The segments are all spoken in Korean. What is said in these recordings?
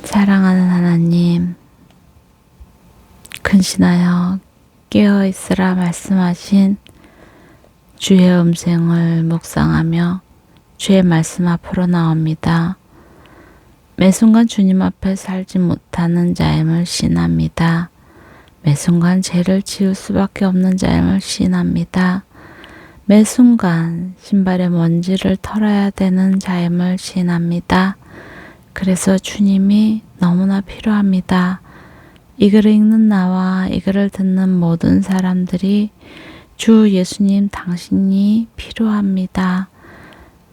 사랑하는 하나님, 근신하여 깨어있으라 말씀하신 주의 음성을 묵상하며 주의 말씀 앞으로 나옵니다. 매 순간 주님 앞에 살지 못하는 자임을 시인합니다. 매 순간 죄를 지을 수밖에 없는 자임을 시인합니다. 매 순간 신발의 먼지를 털어야 되는 자임을 시인합니다. 그래서 주님이 너무나 필요합니다. 이 글을 읽는 나와 이 글을 듣는 모든 사람들이 주 예수님 당신이 필요합니다.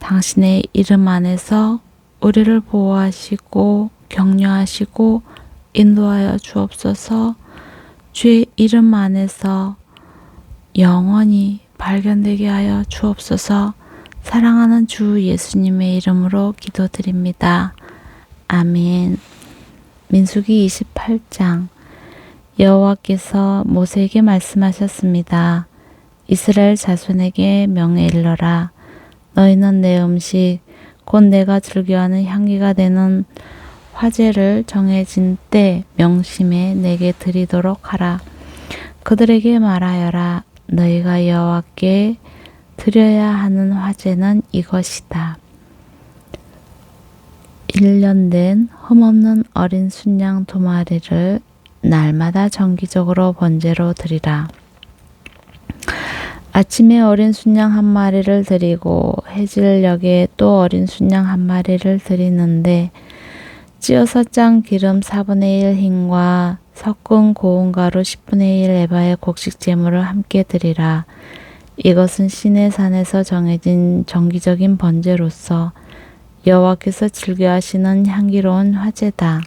당신의 이름 안에서 우리를 보호하시고 격려하시고 인도하여 주옵소서. 주의 이름 안에서 영원히 발견되게 하여 주옵소서. 사랑하는 주 예수님의 이름으로 기도드립니다. 아멘. 민수기 28장. 여호와께서 모세에게 말씀하셨습니다. 이스라엘 자손에게 명에 일러라. 너희는 내 음식 곧 내가 즐겨하는 향기가 되는 화제를 정해진 때 명심에 내게 드리도록 하라. 그들에게 말하여라. 너희가 여호와께 드려야 하는 화제는 이것이다. 1년 된 흠없는 어린 순양 2마리를 날마다 정기적으로 번제로 드리라. 아침에 어린 순양 1마리를 드리고 해질녘에 또 어린 순양 1마리를 드리는데 찌어서 짠 기름 4분의 1 흰과 섞은 고운 가루 10분의 1 에바의 곡식 제물을 함께 드리라. 이것은 시내 산에서 정해진 정기적인 번제로서 여호와께서 즐겨하시는 향기로운 화제다.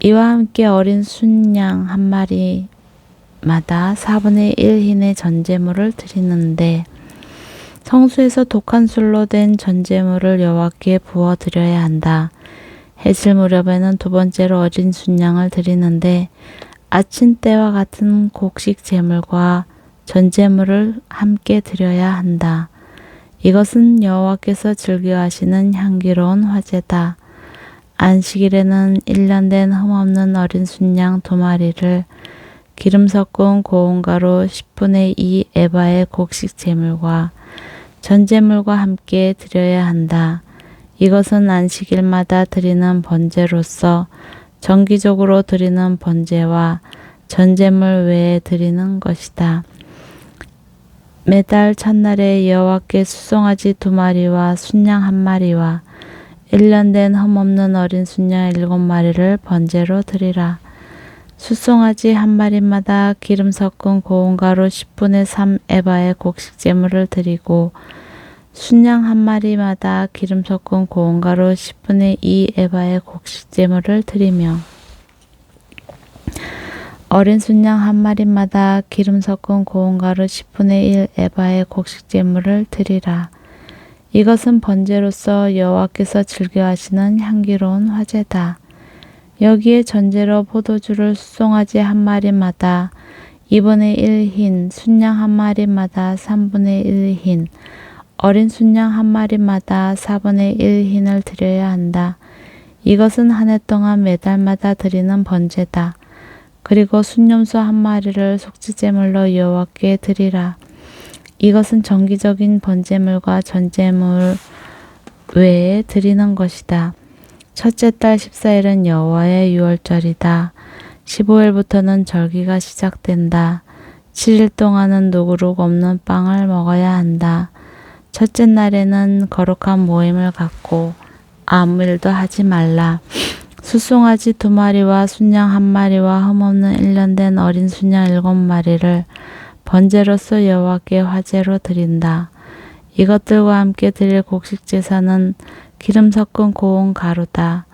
이와 함께 어린 순양 1마리마다 4분의 1 흰의 전제물을 드리는데 성소에서 독한 술로 된 전제물을 여호와께 부어 드려야 한다. 해질 무렵에는 2번째로 어린 순양을 드리는데 아침 때와 같은 곡식 제물과 전제물을 함께 드려야 한다. 이것은 여호와께서 즐겨하시는 향기로운 화제다. 안식일에는 1년 된 흠없는 어린 순양 2마리를 기름 섞은 고운 가루 10분의 2 에바의 곡식 제물과 전제물과 함께 드려야 한다. 이것은 안식일마다 드리는 번제로서 정기적으로 드리는 번제와 전제물 외에 드리는 것이다. 매달 첫날에 여호와께 수송아지 2마리와 순양 1마리와 1년 된 흠없는 어린 순양 7마리를 번제로 드리라. 수송아지 1마리마다 기름 섞은 고운 가루 10분의 3 에바의 곡식 제물을 드리고 순양 1마리마다 기름 섞은 고운 가루 10분의 2 에바의 곡식 제물을 드리며 어린 순양 1마리마다 기름 섞은 고운 가루 10분의 1 에바의 곡식 제물을 드리라. 이것은 번제로서 여호와께서 즐겨하시는 향기로운 화제다. 여기에 전제로 포도주를 수송아지 1마리마다 2분의 1 흰, 순양 1마리마다 3분의 1 흰, 어린 순양 1마리마다 4분의 1 흰을 드려야 한다. 이것은 한 해 동안 매달마다 드리는 번제다. 그리고 순염소 1마리를 속죄제물로 여호와께 드리라. 이것은 정기적인 번제물과 전제물 외에 드리는 것이다. 첫째 달 14일은 여호와의 유월절이다. 15일부터는 절기가 시작된다. 7일 동안은 누구룩 없는 빵을 먹어야 한다. 첫째 날에는 거룩한 모임을 갖고 아무 일도 하지 말라. 수송아지 2마리와 순양 1마리와 흠없는 1년 된 어린 순양 7마리를 번제로서 여호와께 화제로 드린다. 이것들과 함께 드릴 곡식 제사는 기름 섞은 고운 가루다.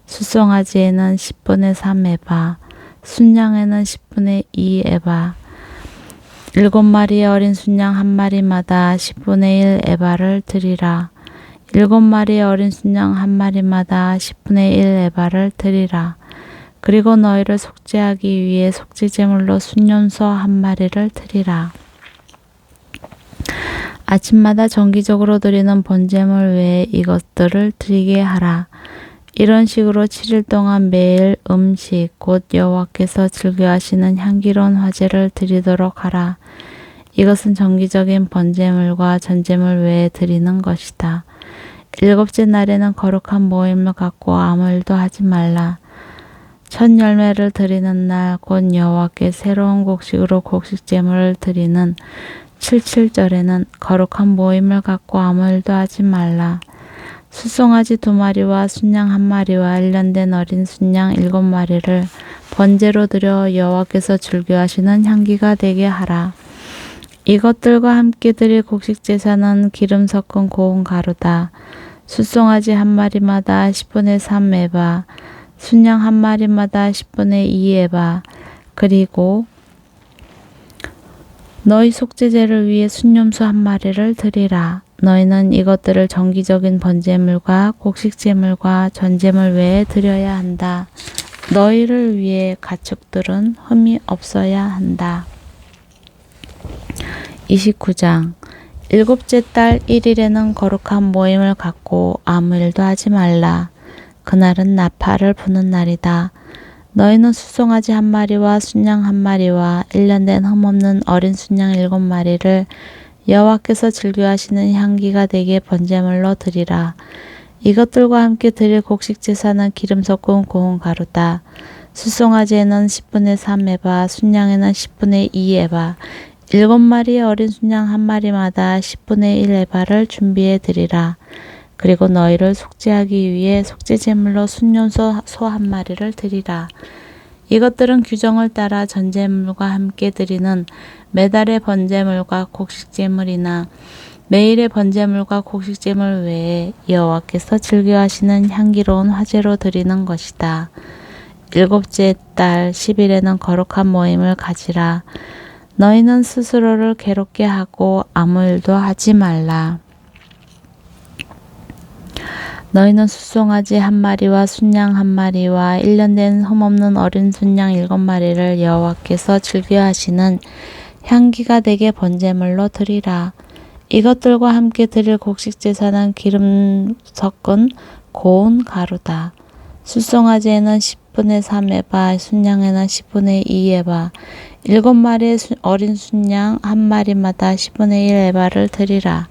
수송아지에는 10분의 3 에바, 순양에는 10분의 2 에바, 7마리의 어린 순양 1마리마다 10분의 1 에바를 드리라. 7마리의 어린 순양 1마리마다 10분의 1 에바를 드리라. 그리고 너희를 속죄하기 위해 속죄제물로 순염소 1마리를 드리라. 아침마다 정기적으로 드리는 번제물 외에 이것들을 드리게 하라. 이런 식으로 7일 동안 매일 음식 곧 여호와께서 즐겨하시는 향기로운 화제를 드리도록 하라. 이것은 정기적인 번제물과 전제물 외에 드리는 것이다. 7째 날에는 거룩한 모임을 갖고 아무 일도 하지 말라. 첫 열매를 드리는 날 곧 여호와께 새로운 곡식으로 곡식제물을 드리는 77절에는 거룩한 모임을 갖고 아무 일도 하지 말라. 수송아지 2마리와 순양 1마리와 1년 된 어린 순양 7마리를 번제로 드려 여호와께서 즐겨하시는 향기가 되게 하라. 이것들과 함께 드릴 곡식제사는 기름 섞은 고운 가루다. 수송아지 1마리마다 10분의 3 에바, 순양 1마리마다 10분의 2 에바, 그리고 너희 속죄제를 위해 순염소 1마리를 드리라. 너희는 이것들을 정기적인 번제물과 곡식제물과 전제물 외에 드려야 한다. 너희를 위해 가축들은 흠이 없어야 한다. 29장 7째 달 1일에는 거룩한 모임을 갖고 아무 일도 하지 말라. 그날은 나팔을 부는 날이다. 너희는 수송아지 1마리와 순양 1마리와 1년 된 흠없는 어린 순양 7마리를 여호와께서 즐겨하시는 향기가 되게 번제물로 드리라. 이것들과 함께 드릴 곡식제사는 기름 섞은 고운 가루다. 수송아지에는 10분의 3 에바, 순양에는 10분의 2 에바, 7마리의 어린 순양 1마리마다 10분의 1 에바를 준비해 드리라. 그리고 너희를 속죄하기 위해 속죄제물로 순염소 소 1마리를 드리라. 이것들은 규정을 따라 전제물과 함께 드리는 매달의 번제물과 곡식제물이나 매일의 번제물과 곡식제물 외에 여호와께서 즐겨하시는 향기로운 화제로 드리는 것이다. 7째 달 10일에는 거룩한 모임을 가지라. 너희는 스스로를 괴롭게 하고 아무 일도 하지 말라. 너희는 수송아지 1마리와 순양 1마리와 1년 된 흠없는 어린 순양 7마리를 여호와께서 즐겨하시는 향기가 되게 번제물로 드리라. 이것들과 함께 드릴 곡식제사는 기름 섞은 고운 가루다. 수송아지에는 10분의 3 에바, 순양에는 10분의 2 에바, 7마리의 어린 순양 1마리마다 10분의 1 에바를 드리라.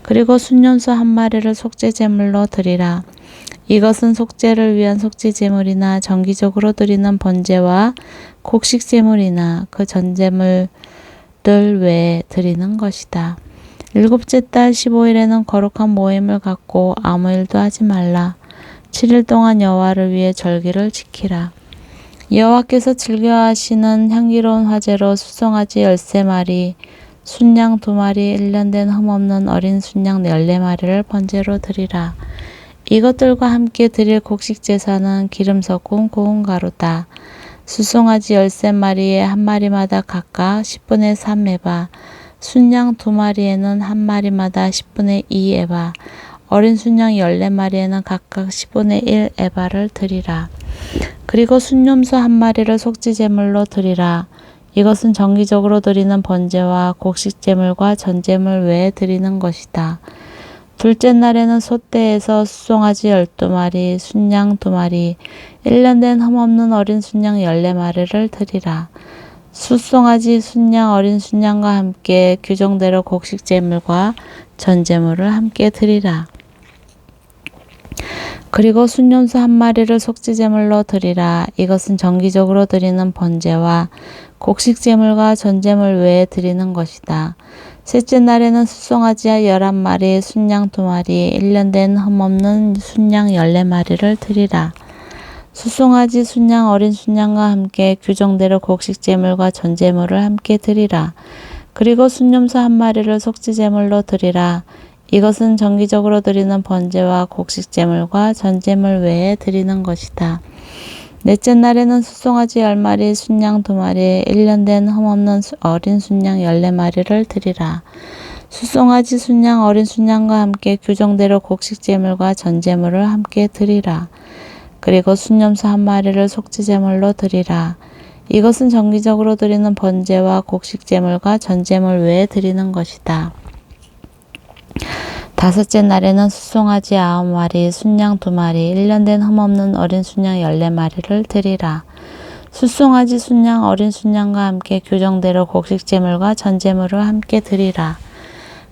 그리고 순염소 1마리를 속죄제물로 드리라. 이것은 속죄를 위한 속죄제물이나 정기적으로 드리는 번제와 곡식제물이나 그 전제물들 외에 드리는 것이다. 7째 달 15일에는 거룩한 모임을 갖고 아무 일도 하지 말라. 7일 동안 여호와를 위해 절기를 지키라. 여호와께서 즐겨하시는 향기로운 화제로 수송아지 13마리, 순양 2마리, 1년 된 흠없는 어린 순양 14마리를 번제로 드리라. 이것들과 함께 드릴 곡식제사는 기름 섞은 고운 가루다. 수송아지 13마리에 1마리마다 각각 10분의 3 에바, 순양 2마리에는 1마리마다 10분의 2 에바, 어린 순양 14마리에는 각각 10분의 1 에바를 드리라. 그리고 순염소 1마리를 속죄제물로 드리라. 이것은 정기적으로 드리는 번제와 곡식제물과 전제물 외에 드리는 것이다. 둘째 날에는 소떼에서 수송아지 12마리, 순양 2마리, 1년 된 흠없는 어린 순양 14마리를 드리라. 수송아지, 순양, 어린 순양과 함께 규정대로 곡식제물과 전제물을 함께 드리라. 그리고 순염소 1마리를 속죄제물로 드리라. 이것은 정기적으로 드리는 번제와 곡식제물과 전제물 외에 드리는 것이다. 셋째 날에는 수송아지 11마리, 순양 2마리, 1년 된 흠없는 순양 14마리를 드리라. 수송아지, 순양, 어린 순양과 함께 규정대로 곡식제물과 전제물을 함께 드리라. 그리고 순염소 1마리를 속죄제물로 드리라. 이것은 정기적으로 드리는 번제와 곡식제물과 전제물 외에 드리는 것이다. 넷째 날에는 수송아지 10마리, 순양 2마리, 1년 된 흠없는 어린 순양 14마리를 드리라. 수송아지, 순양, 어린 순양과 함께 규정대로 곡식제물과 전제물을 함께 드리라. 그리고 순염소 1마리를 속죄제물로 드리라. 이것은 정기적으로 드리는 번제와 곡식제물과 전제물 외에 드리는 것이다. 5째 날에는 숫송아지 9마리, 순양 2마리, 1년 된 흠없는 어린 순양 14마리를 드리라. 숫송아지 순양 어린 순양과 함께 규정대로 곡식제물과 전제물을 함께 드리라.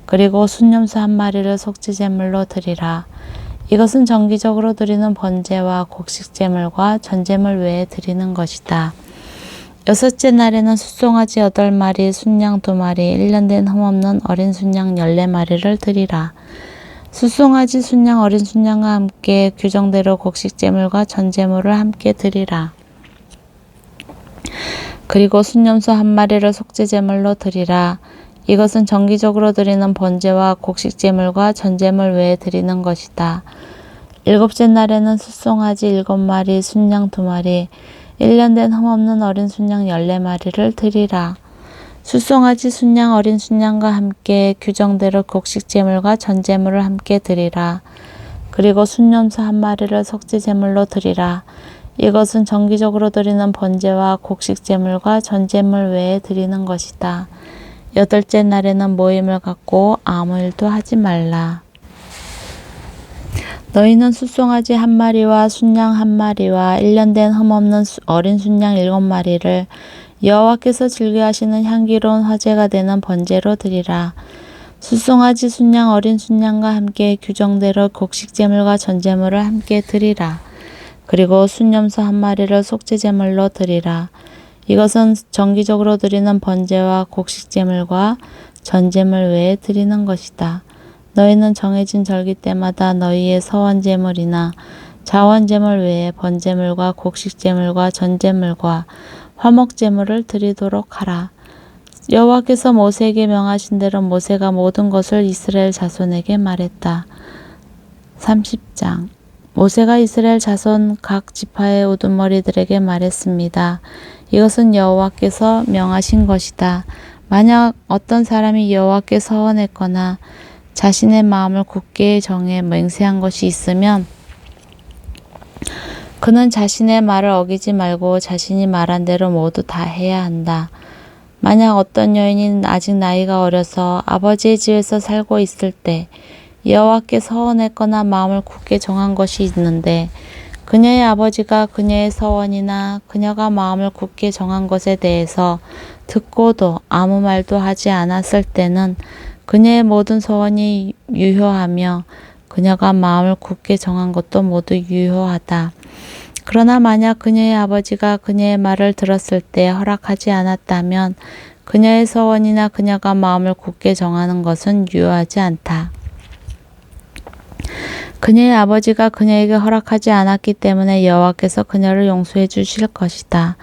그리고 순염소 1마리를 속죄제물로 드리라. 이것은 정기적으로 드리는 번제와 곡식제물과 전제물 외에 드리는 것이다. 6째 날에는 숫송아지 8마리, 순양 2마리, 1년 된 흠없는 어린 순양 14마리를 드리라. 숫송아지 순양 어린 순양과 함께 규정대로 곡식제물과 전제물을 함께 드리라. 그리고 순염소 1마리를 속죄제물로 드리라. 이것은 정기적으로 드리는 번제와 곡식제물과 전제물 외에 드리는 것이다. 7째 날에는 숫송아지 7마리, 순양 2마리, 1년 된 흠없는 어린 순양 14마리를 드리라. 숫송아지 순양 어린 순양과 함께 규정대로 곡식제물과 전제물을 함께 드리라. 그리고 순염소 1마리를 속죄제물로 드리라. 이것은 정기적으로 드리는 번제와 곡식제물과 전제물 외에 드리는 것이다. 8째 날에는 모임을 갖고 아무 일도 하지 말라. 너희는 숫송아지 1마리와 순양 1마리와 1년 된 흠없는 어린 순양 7마리를 여호와께서 즐겨하시는 향기로운 화제가 되는 번제로 드리라. 숫송아지 순양 어린 순양과 함께 규정대로 곡식제물과 전제물을 함께 드리라. 그리고 순염소 1마리를 속죄제물로 드리라. 이것은 정기적으로 드리는 번제와 곡식제물과 전제물 외에 드리는 것이다. 너희는 정해진 절기 때마다 너희의 서원제물이나 자원제물 외에 번제물과 곡식제물과 전제물과 화목제물을 드리도록 하라. 여호와께서 모세에게 명하신 대로 모세가 모든 것을 이스라엘 자손에게 말했다. 30장. 모세가 이스라엘 자손 각 지파의 우두머리들에게 말했습니다. 이것은 여호와께서 명하신 것이다. 만약 어떤 사람이 여호와께 서원했거나 자신의 마음을 굳게 정해 맹세한 것이 있으면 그는 자신의 말을 어기지 말고 자신이 말한 대로 모두 다 해야 한다. 만약 어떤 여인이 아직 나이가 어려서 아버지의 집에서 살고 있을 때 여호와께 서원했거나 마음을 굳게 정한 것이 있는데 그녀의 아버지가 그녀의 서원이나 그녀가 마음을 굳게 정한 것에 대해서 듣고도 아무 말도 하지 않았을 때는 그녀의 모든 서원이 유효하며 그녀가 마음을 굳게 정한 것도 모두 유효하다. 그러나 만약 그녀의 아버지가 그녀의 말을 들었을 때 허락하지 않았다면 그녀의 서원이나 그녀가 마음을 굳게 정하는 것은 유효하지 않다. 그녀의 아버지가 그녀에게 허락하지 않았기 때문에 여호와께서 그녀를 용서해 주실 것이다.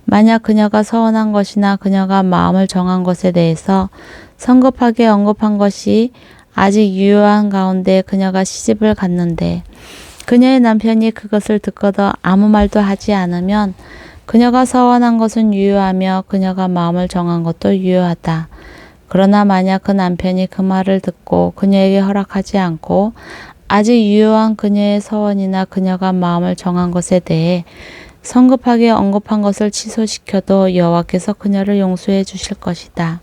만약 그녀가 서원한 것이나 그녀가 마음을 정한 것에 대해서 성급하게 언급한 것이 아직 유효한 가운데 그녀가 시집을 갔는데 그녀의 남편이 그것을 듣고도 아무 말도 하지 않으면 그녀가 서원한 것은 유효하며 그녀가 마음을 정한 것도 유효하다. 그러나 만약 그 남편이 그 말을 듣고 그녀에게 허락하지 않고 아직 유효한 그녀의 서원이나 그녀가 마음을 정한 것에 대해 성급하게 언급한 것을 취소시켜도 여호와께서 그녀를 용서해 주실 것이다.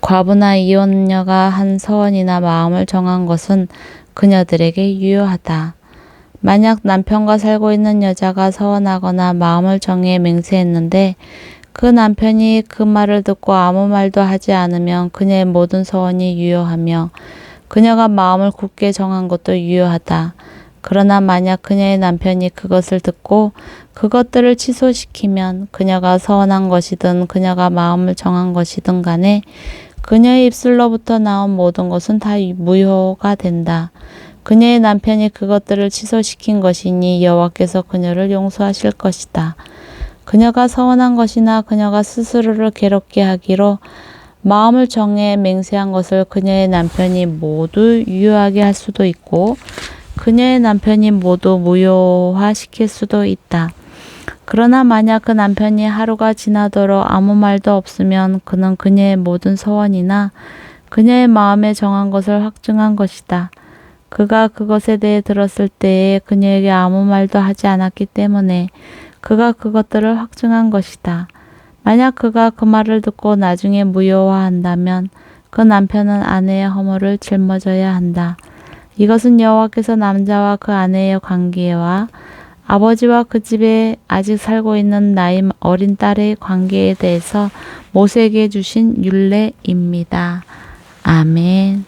과부나 이혼녀가 한 서원이나 마음을 정한 것은 그녀들에게 유효하다. 만약 남편과 살고 있는 여자가 서원하거나 마음을 정해 맹세했는데 그 남편이 그 말을 듣고 아무 말도 하지 않으면 그녀의 모든 서원이 유효하며 그녀가 마음을 굳게 정한 것도 유효하다. 그러나 만약 그녀의 남편이 그것을 듣고 그것들을 취소시키면 그녀가 서원한 것이든 그녀가 마음을 정한 것이든 간에 그녀의 입술로부터 나온 모든 것은 다 무효가 된다. 그녀의 남편이 그것들을 취소시킨 것이니 여호와께서 그녀를 용서하실 것이다. 그녀가 서원한 것이나 그녀가 스스로를 괴롭게 하기로 마음을 정해 맹세한 것을 그녀의 남편이 모두 유효하게 할 수도 있고 그녀의 남편이 모두 무효화시킬 수도 있다. 그러나 만약 그 남편이 하루가 지나도록 아무 말도 없으면 그는 그녀의 모든 서원이나 그녀의 마음에 정한 것을 확증한 것이다. 그가 그것에 대해 들었을 때에 그녀에게 아무 말도 하지 않았기 때문에 그가 그것들을 확증한 것이다. 만약 그가 그 말을 듣고 나중에 무효화한다면 그 남편은 아내의 허물을 짊어져야 한다. 이것은 여호와께서 남자와 그 아내의 관계와 아버지와 그 집에 아직 살고 있는 나이 어린 딸의 관계에 대해서 모세에게 주신 율례입니다. 아멘.